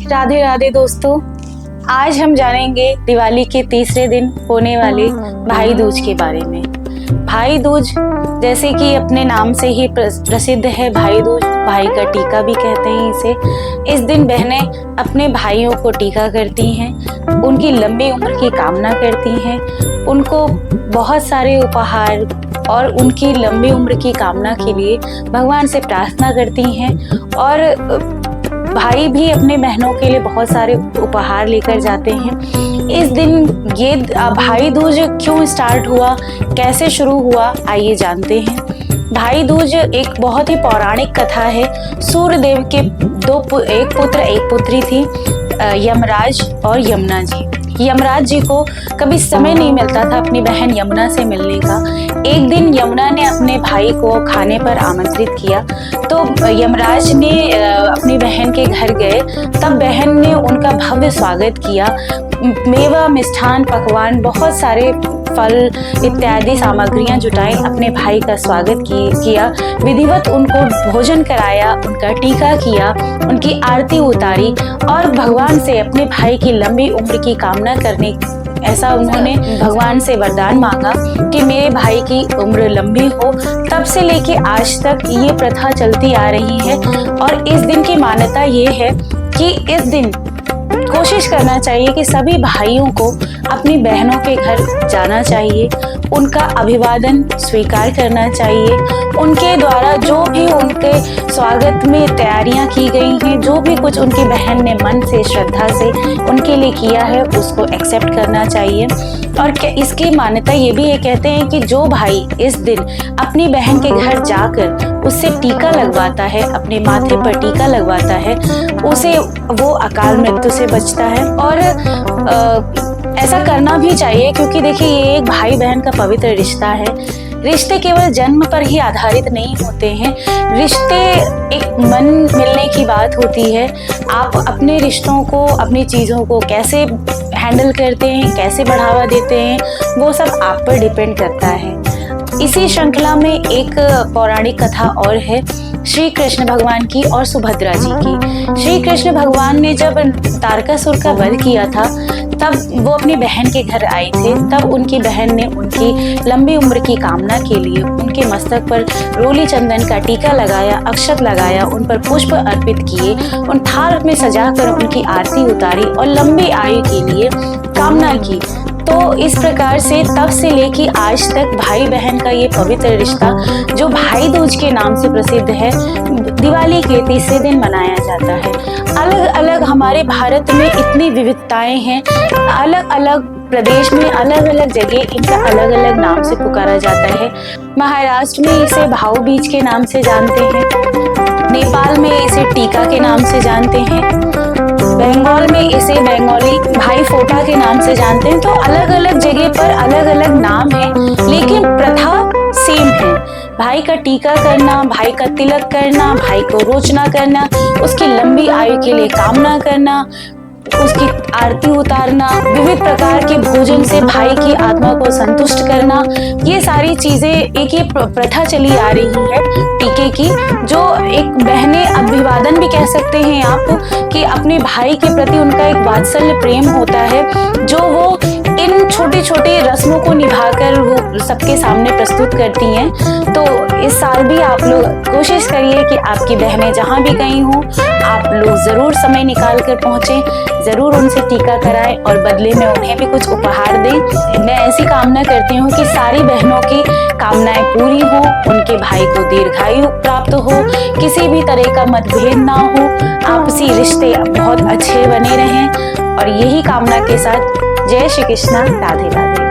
राधे राधे दोस्तों। आज हम जानेंगे दिवाली के तीसरे दिन होने वाले भाई दूज के बारे में। भाई दूज जैसे कि अपने नाम से ही प्रसिद्ध है, भाई दूज, भाई का टीका भी कहते हैं इसे। इस दिन बहनें अपने भाइयों को टीका करती हैं, उनकी लंबी उम्र की कामना करती हैं, उनको बहुत सारे उपहार और उनकी लंबी उम्र की कामना के लिए भगवान से प्रार्थना करती हैं। और भाई भी अपने बहनों के लिए बहुत सारे उपहार लेकर जाते हैं। इस दिन ये भाई दूज क्यों स्टार्ट हुआ, कैसे शुरू हुआ, आइए जानते हैं। भाई दूज एक बहुत ही पौराणिक कथा है। सूर्यदेव के एक पुत्र एक पुत्री थी, यमराज और यमुना जी। यमराज जी को कभी समय नहीं मिलता था अपनी बहन यमुना से मिलने का। एक दिन यमुना ने अपने भाई को खाने पर आमंत्रित किया, तो यमराज ने अपनी बहन के घर गए। तब बहन ने उनका भव्य स्वागत किया, मेवा, मिष्ठान, पकवान, बहुत सारे फल इत्यादि सामग्रियां जुटाई, अपने भाई का स्वागत किया, विधिवत उनको भोजन कराया, उनका टीका किया, उनकी आरती उतारी और भगवान से अपने भाई की लंबी उम्र की कामना करने ऐसा उन्होंने भगवान से वरदान मांगा कि मेरे भाई की उम्र लंबी हो। तब से लेके आज तक ये प्रथा चलती आ रही है। और इस दिन की मान्यता ये है कि इस दिन कोशिश करना चाहिए कि सभी भाइयों को अपनी बहनों के घर जाना चाहिए, उनका अभिवादन स्वीकार करना चाहिए, उनके द्वारा जो भी उनके स्वागत में तैयारियां की गई हैं, जो भी कुछ उनकी बहन ने मन से श्रद्धा से उनके लिए किया है, उसको एक्सेप्ट करना चाहिए। और इसकी मान्यता ये भी है, कहते हैं कि जो भाई इस दिन अपनी बहन के घर जाकर उससे टीका लगवाता है, अपने माथे पर टीका लगवाता है, उसे वो अकाल मृत्यु से बचता है। और ऐसा करना भी चाहिए, क्योंकि देखिए ये एक भाई बहन का पवित्र रिश्ता है। रिश्ते केवल जन्म पर ही आधारित नहीं होते हैं, रिश्ते एक मन मिलने की बात होती है। आप अपने रिश्तों को, अपनी चीज़ों को कैसे हैंडल करते हैं, कैसे बढ़ावा देते हैं, वो सब आप पर डिपेंड करता है। इसी श्रृंखला में एक पौराणिक कथा और है, श्री कृष्ण भगवान की और सुभद्रा जी की। श्री कृष्ण भगवान ने जब तारकासुर का वध किया था, तब वो अपनी बहन के घर आए थे। तब उनकी बहन ने उनकी लंबी उम्र की कामना के लिए उनके मस्तक पर रोली चंदन का टीका लगाया, अक्षत लगाया, उन पर पुष्प अर्पित किए, उन थाल में सजाकर उनकी आरती उतारी और लंबी आयु के लिए कामना की। तो इस प्रकार से तब से लेके आज तक भाई बहन का ये पवित्र रिश्ता, जो भाई दूज के नाम से प्रसिद्ध है, दिवाली के तीसरे दिन मनाया जाता है। अलग अलग हमारे भारत में इतनी विविधताएं हैं, अलग अलग प्रदेश में अलग अलग जगह इनका अलग अलग नाम से पुकारा जाता है। महाराष्ट्र में इसे भाऊ बीज के नाम से जानते हैं, नेपाल में इसे टीका के नाम से जानते हैं, बंगाल में इसे बंगाली भाई फोटा के नाम से जानते हैं। तो अलग अलग जगह पर अलग अलग नाम है, लेकिन प्रथा सेम है। भाई का टीका करना, भाई का तिलक करना, भाई को रोचना करना, उसकी लंबी आयु के लिए कामना करना, उसकी आरती उतारना, विविध प्रकार के भोजन से भाई की आत्मा को संतुष्ट करना, ये सारी चीजें एक ये प्रथा चली आ रही है टीके की, जो एक बहनें अभिवादन भी कह सकते हैं आप, कि अपने भाई के प्रति उनका एक वात्सल्य प्रेम होता है, जो वो इन छोटी छोटी रस्मों को निभाकर वो सबके सामने प्रस्तुत करती हैं। तो इस साल भी आप लोग कोशिश करिए कि आपकी बहनें जहाँ भी गई हों, आप लोग जरूर समय निकाल कर पहुँचें, जरूर उनसे टीका कराएं और बदले में उन्हें भी कुछ उपहार दें। मैं ऐसी कामना करती हूँ कि सारी बहनों की कामनाएं पूरी हो, उनके भाई को दीर्घायु प्राप्त हो, किसी भी तरह का मतभेद ना हो, आपसी रिश्ते बहुत अच्छे बने रहें। और यही कामना के साथ जय श्री कृष्णा, राधे राधे।